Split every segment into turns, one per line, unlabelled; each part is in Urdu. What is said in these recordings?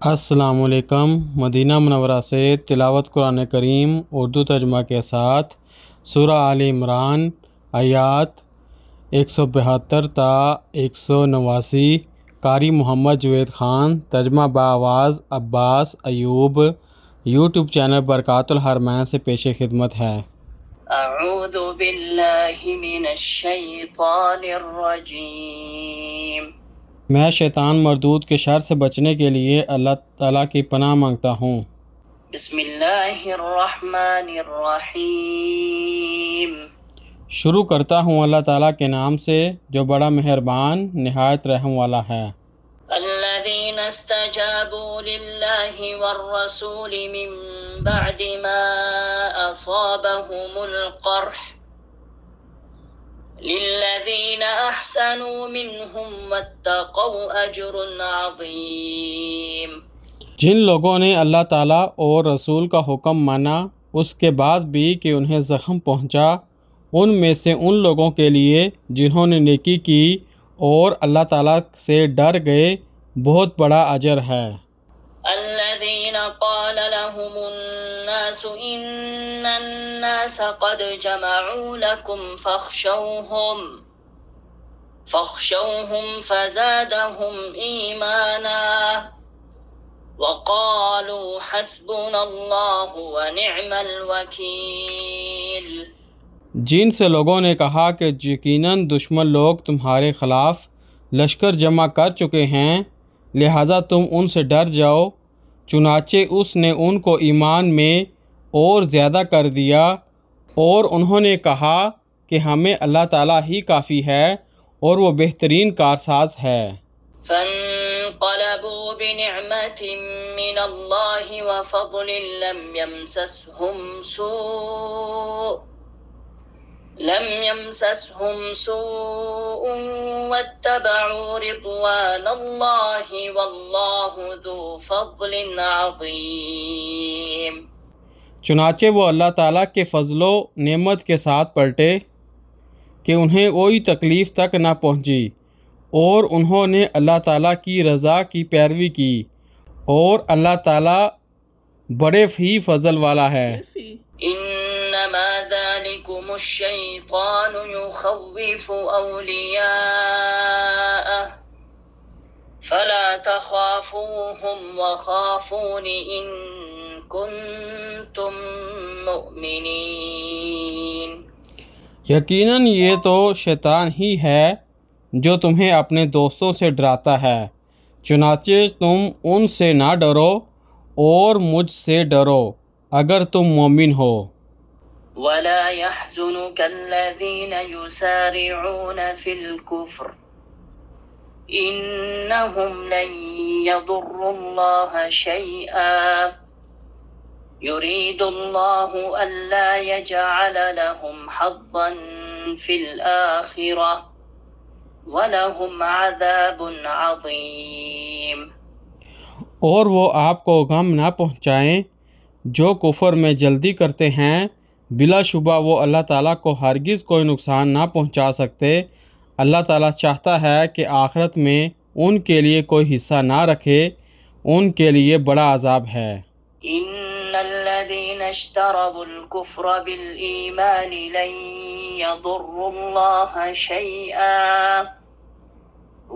السلام علیکم۔ مدینہ منورہ سے تلاوت قرآن کریم اردو ترجمہ کے ساتھ سورہ آل عمران آیات 172 تا 189۔ قاری محمد جوید خان، ترجمہ بآواز عباس ایوب۔ یوٹیوب چینل برکات الحرمین سے پیش خدمت ہے۔
اعوذ باللہ من الشیطان الرجیم۔
میں شیطان مردود کے شر سے بچنے کے لیے اللہ تعالیٰ کی پناہ مانگتا ہوں۔
بسم اللہ الرحمن الرحیم۔
شروع کرتا ہوں اللہ تعالیٰ کے نام سے جو بڑا مہربان نہایت رحم والا ہے۔
الذین استجابوا للہ والرسول من بعد ما اصابهم القرح للذین احسنوا منہم واتقوا اجر عظیم۔
جن لوگوں نے اللہ تعالیٰ اور رسول کا حکم مانا اس کے بعد بھی کہ انہیں زخم پہنچا، ان میں سے ان لوگوں کے لیے جنہوں نے نیکی کی اور اللہ تعالیٰ سے ڈر گئے بہت بڑا اجر ہے۔
الذين قال لهم الناس إن الناس قد جمعوا لكم فاخشوهم فزادهم إيمانا وقالوا حسبنا الله ونعم الوكيل۔
جن سے لوگوں نے کہا کہ یقیناً دشمن لوگ تمہارے خلاف لشکر جمع کر چکے ہیں، لہٰذا تم ان سے ڈر جاؤ، چنانچہ اس نے ان کو ایمان میں اور زیادہ کر دیا، اور انہوں نے کہا کہ ہمیں اللہ تعالیٰ ہی کافی ہے اور وہ بہترین کارساز ہے۔
فانقلبوا بنعمة من الله وفضل لم يمسسهم سوء واتبعوا رضوان الله والله ذو فضل عظيم۔
چنانچہ وہ اللہ تعالیٰ کے فضل و نعمت کے ساتھ پلٹے کہ انہیں کوئی تکلیف تک نہ پہنچی، اور انہوں نے اللہ تعالیٰ کی رضا کی پیروی کی، اور اللہ تعالیٰ بڑے ہی فضل والا ہے۔
انما ذلكم الشیطان یخوف اولیاءه فلا تخافوهم وخافون ان کنتم مؤمنین۔
یقیناً یہ تو شیطان ہی ہے جو تمہیں اپنے دوستوں سے ڈراتا ہے، چنانچہ تم ان سے نہ ڈرو اور مجھ سے ڈرو اگر تم مومن ہو۔
ولا يحزنك الذين يسارعون في الكفر انهم لن يضروا الله شيئا يريد الله الا يجعل لهم حظا في الآخرة ولهم عذاب عظيم۔
اور وہ آپ کو غم نہ پہنچائیں جو کفر میں جلدی کرتے ہیں، بلا شبہ وہ اللہ تعالیٰ کو ہرگز کوئی نقصان نہ پہنچا سکتے۔ اللہ تعالیٰ چاہتا ہے کہ آخرت میں ان کے لیے کوئی حصہ نہ رکھے، ان کے لیے بڑا عذاب ہے۔
ان الذين اشتروا الكفر بالإيمان لن يضروا الله شيئا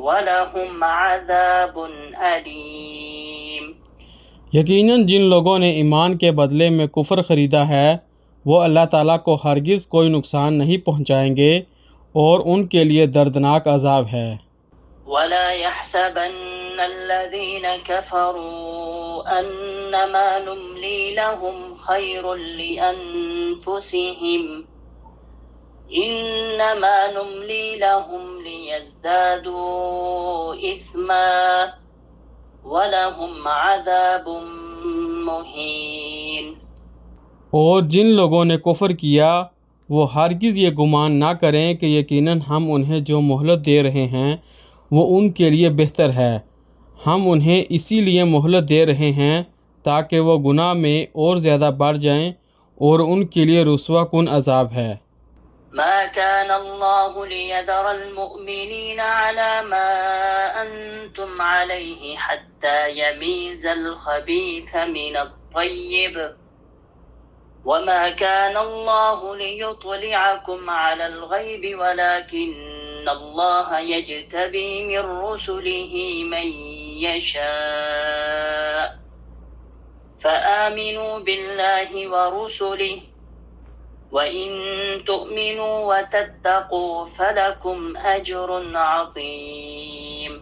ولهم عذاب أليم۔
یقیناً جن لوگوں نے ایمان کے بدلے میں کفر خریدا ہے وہ اللہ تعالیٰ کو ہرگز کوئی نقصان نہیں پہنچائیں گے، اور ان کے لیے دردناک عذاب ہے۔
ولا يحسبن الذين كفروا انما نملي لهم خير لانفسهم انما نملي لهم ليزدادوا اثما وَلَهُمْ عَذَابٌ مُّهِينٌ۔
اور جن لوگوں نے کفر کیا وہ ہرگز یہ گمان نہ کریں کہ یقیناً ہم انہیں جو مہلت دے رہے ہیں وہ ان کے لیے بہتر ہے، ہم انہیں اسی لیے مہلت دے رہے ہیں تاکہ وہ گناہ میں اور زیادہ بڑھ جائیں، اور ان کے لیے رسوا کن عذاب ہے۔
ما كان الله ليذر المؤمنين على ما أنتم عليه حتى يميز الخبيث من الطيب وما كان الله ليطلعكم على الغيب ولكن الله يجتبي من رسله من يشاء فآمنوا بالله ورسله وَإِن تُؤْمِنُوا وَتَتَّقُوا فَلَكُمْ أَجْرٌ عَظِيمٌ۔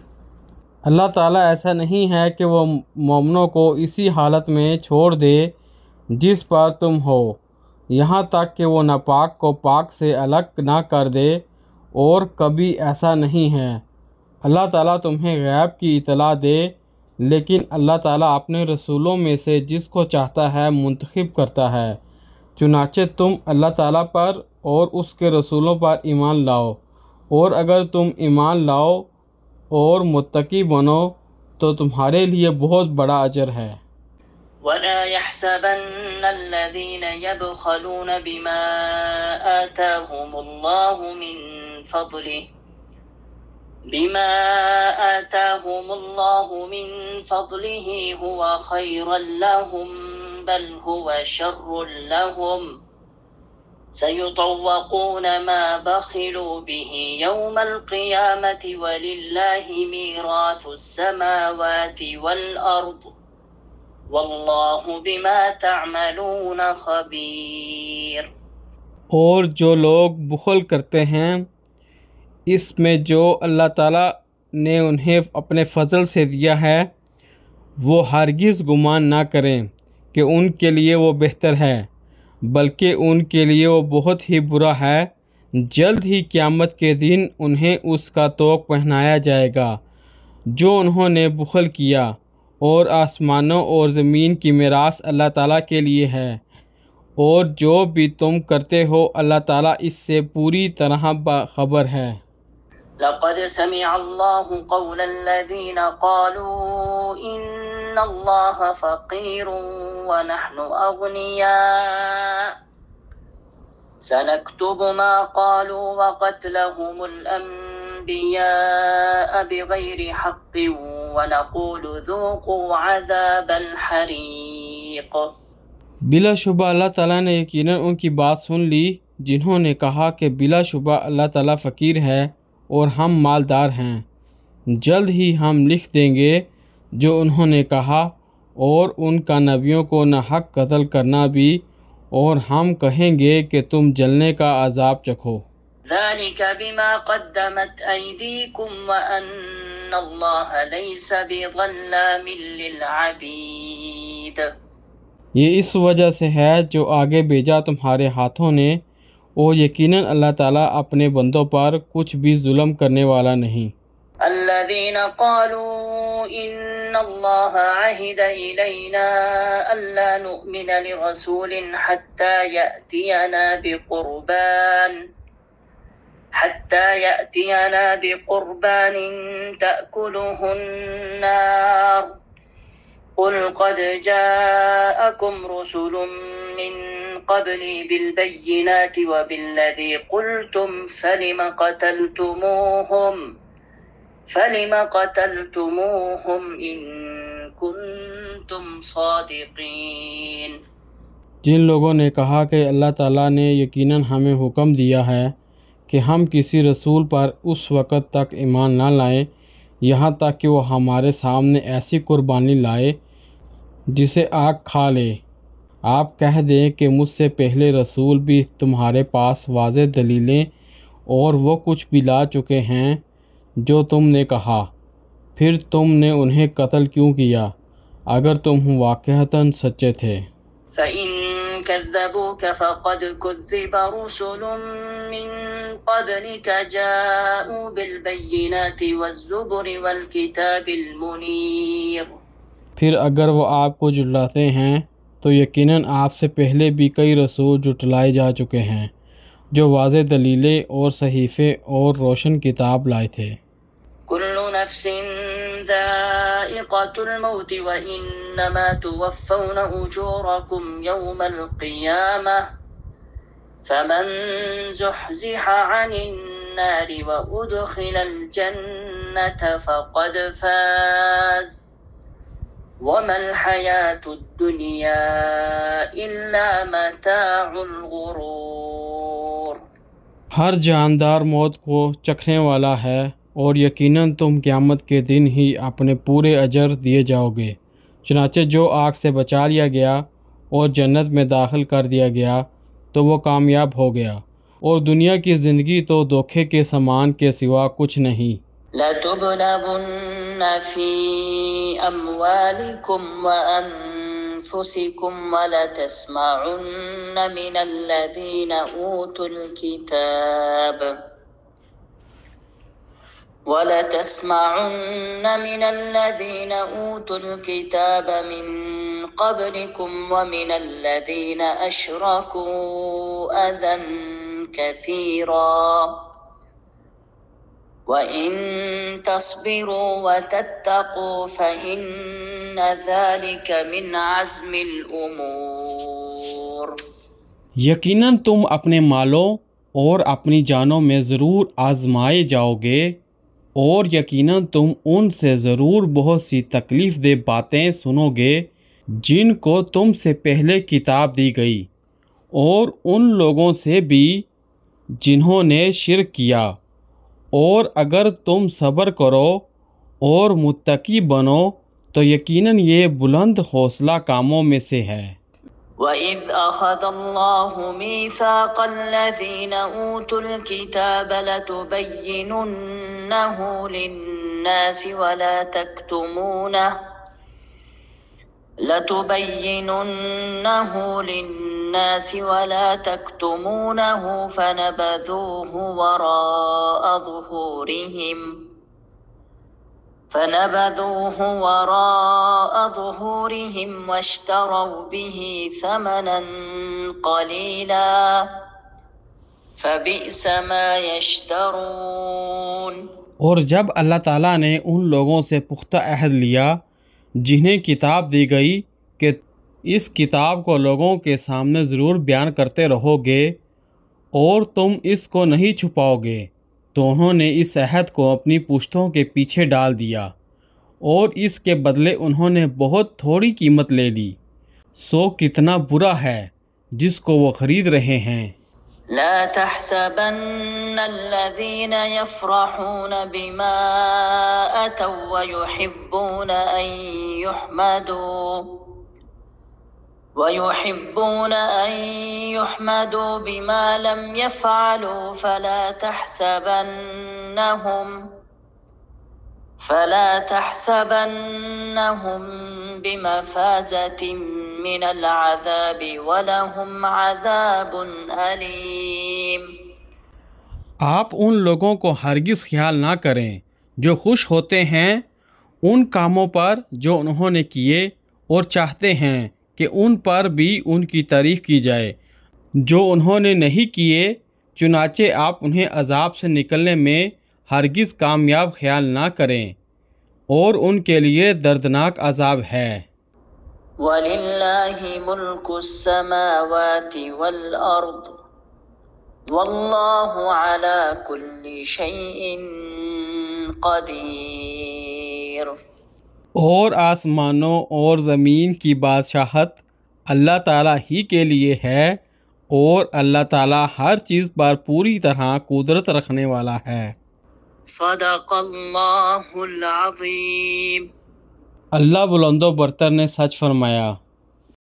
اللہ تعالیٰ ایسا نہیں ہے کہ وہ مومنوں کو اسی حالت میں چھوڑ دے جس پر تم ہو، یہاں تک کہ وہ ناپاک کو پاک سے الگ نہ کر دے، اور کبھی ایسا نہیں ہے۔ اللہ تعالیٰ تمہیں غیب کی اطلاع دے، لیکن اللہ تعالیٰ اپنے رسولوں میں سے جس کو چاہتا ہے منتخب کرتا ہے۔ چنانچہ تم اللہ تعالیٰ پر اور اس کے رسولوں پر ایمان لاؤ، اور اگر تم ایمان لاؤ اور متقی بنو تو تمہارے لیے بہت بڑا اجر ہے۔
وَلَا يَحْسَبَنَّ الَّذِينَ يَبْخَلُونَ بِمَا آتَاهُمُ اللَّهُ مِنْ فَضْلِهِ هُوَ خَيْرًا لَهُمْ بل هو شر لهم سيطوقون ما بخلوا به يوم القيامة ولله ميراث السماوات والأرض والله بما تعملون خبير۔
اور جو لوگ بخل کرتے ہیں اس میں جو اللہ تعالیٰ نے انہیں اپنے فضل سے دیا ہے، وہ ہرگز گمان نہ کریں کہ ان کے لیے وہ بہتر ہے، بلکہ ان کے لیے وہ بہت ہی برا ہے۔ جلد ہی قیامت کے دن انہیں اس کا طوق پہنایا جائے گا جو انہوں نے بخل کیا، اور آسمانوں اور زمین کی میراث اللہ تعالیٰ کے لیے ہے، اور جو بھی تم کرتے ہو اللہ تعالیٰ اس سے پوری طرح باخبر ہے۔
لقد سمع الله قول الذين قالوا إن الله فقير ونحن أغنياء سنكتب ما قالوا وقتلهم الأنبياء بغير حق ونقول ذوقوا عذاب الحريق۔
بلا شبہ اللہ تعالیٰ نے یقیناً ان کی بات سن لی جنہوں نے کہا کہ بلا شبہ اللہ تعالیٰ فقیر ہے اور ہم مالدار ہیں۔ جلد ہی ہم لکھ دیں گے جو انہوں نے کہا، اور ان کا نبیوں کو ناحق قتل کرنا بھی، اور ہم کہیں گے کہ تم جلنے کا عذاب چکھو۔
ذَلِكَ بِمَا قَدَّمَتْ أَيْدِيكُمْ وَأَنَّ اللَّهَ لَيْسَ بِظَلَّامٍ لِّلْعَبِيدِ۔
یہ اس وجہ سے ہے جو آگے بھیجا تمہارے ہاتھوں نے، اور یقیناً اللہ تعالیٰ اپنے بندوں پر کچھ بھی ظلم کرنے والا نہیں۔
الذين قالوا إن الله عهد إلينا ألا نؤمن لرسول حتى يأتينا بقربان تأكله النار قل قد جاءكم رسل من قبلي بالبينات وبالذي قلتم فلم قتلتموهم إن كنتم صادقين۔
جن لوگوں نے کہا کہ اللہ تعالیٰ نے یقیناً ہمیں حکم دیا ہے کہ ہم کسی رسول پر اس وقت تک ایمان نہ لائیں یہاں تک کہ وہ ہمارے سامنے ایسی قربانی لائے جسے آگ کھا لے، آپ کہہ دیں کہ مجھ سے پہلے رسول بھی تمہارے پاس واضح دلیلیں اور وہ کچھ بھی لا چکے ہیں جو تم نے کہا، پھر تم نے انہیں قتل کیوں کیا اگر تم واقعتاً سچے تھے۔
فَإِن كَذَّبُوكَ فَقَدْ كُذِّبَ رُسُلٌ مِّن قَبْلِكَ جَاءُوا بِالْبَيِّنَاتِ وَالزُّبُرِ وَالْكِتَابِ الْمُنِيرِ۔
پھر اگر وہ آپ کو جھٹلاتے ہیں تو یقیناً آپ سے پہلے بھی کئی رسول جھٹلائے جا چکے ہیں جو واضح دلیلیں اور صحیفے اور روشن کتاب لائے تھے۔
كل نفس ذائقة الموت وإنما توفون أجوركم يوم القيامة فمن زحزح عن النار وأدخل الجنة فقد فاز وما الحياة الدنيا إلا متاع الغرور۔
ہر جاندار موت کو چکھنے والا ہے، اور یقیناً تم قیامت کے دن ہی اپنے پورے اجر دیے جاؤ گے۔ چنانچہ جو آگ سے بچا لیا گیا اور جنت میں داخل کر دیا گیا تو وہ کامیاب ہو گیا، اور دنیا کی زندگی تو دھوکے کے سامان کے سوا کچھ نہیں۔
لَتُبْلَوُنَّ فِي أَمْوَالِكُمْ وَأَنفُسِكُمْ وَلَتَسْمَعُنَّ مِنَ الَّذِينَ أُوتُوا الْكِتَابَ مِنْ قَبْلِكُمْ وَمِنَ الَّذِينَ أَشْرَكُوا أَذًى كَثِيرًا وَإِن تَصْبِرُوا وَتَتَّقُوا فَإِنَّ ذَلِكَ مِنْ عَزْمِ الْأُمُورِ۔
یقیناً تم اپنے مالوں اور اپنی جانوں میں ضرور آزمائے جاؤ گے، اور یقیناً تم ان سے ضرور بہت سی تکلیف دہ باتیں سنو گے جن کو تم سے پہلے کتاب دی گئی، اور ان لوگوں سے بھی جنہوں نے شرک کیا، اور اگر تم صبر کرو اور متقی بنو تو یقیناً یہ بلند حوصلہ کاموں میں سے ہے۔
وَإِذْ أَخَذَ اللَّهُ مِيثَاقَ الَّذِينَ أُوتُوا الْكِتَابَ لَتُبَيِّنُنَّهُ لِلنَّاسِ وَلَا تَكْتُمُونَهُ فَنَبَذُوهُ وَرَاءَ ظُهُورِهِمْ وَاشْتَرَوْا بِهِ ثَمَنًا قَلِيلًا فَبِئْسَ مَا يَشْتَرُونَ۔
اور جب اللہ تعالیٰ نے ان لوگوں سے پختہ عہد لیا جنہیں کتاب دی گئی کہ اس کتاب کو لوگوں کے سامنے ضرور بیان کرتے رہو گے اور تم اس کو نہیں چھپاؤ گے، تو انہوں نے اس عہد کو اپنی پشتوں کے پیچھے ڈال دیا، اور اس کے بدلے انہوں نے بہت تھوڑی قیمت لے لی۔ سو کتنا برا ہے جس کو وہ خرید رہے ہیں۔
لا تحسبن الذين يفرحون بما أتوا ويحبون أن يحمدوا بما لم يفعلوا فلا تحسبنهم بمفازة من العذاب ولهم عذاب أليم۔
آپ ان لوگوں کو ہرگز خیال نہ کریں جو خوش ہوتے ہیں ان کاموں پر جو انہوں نے کیے، اور چاہتے ہیں کہ ان پر بھی ان کی تعریف کی جائے جو انہوں نے نہیں کیے، چنانچہ آپ انہیں عذاب سے نکلنے میں ہرگز کامیاب خیال نہ کریں، اور ان کے لیے دردناک عذاب ہے۔
وَلِلَّهِ مُلْكُ السَّمَاوَاتِ وَالْأَرْضِ وَاللَّهُ عَلَى كُلِّ شَيْءٍ قَدِيرٌ۔
اور آسمانوں اور زمین کی بادشاہت اللہ تعالیٰ ہی کے لیے ہے، اور اللہ تعالیٰ ہر چیز پر پوری طرح قدرت رکھنے والا ہے۔
صدق اللہ العظیم۔
اللہ بلند و برتر نے سچ فرمایا۔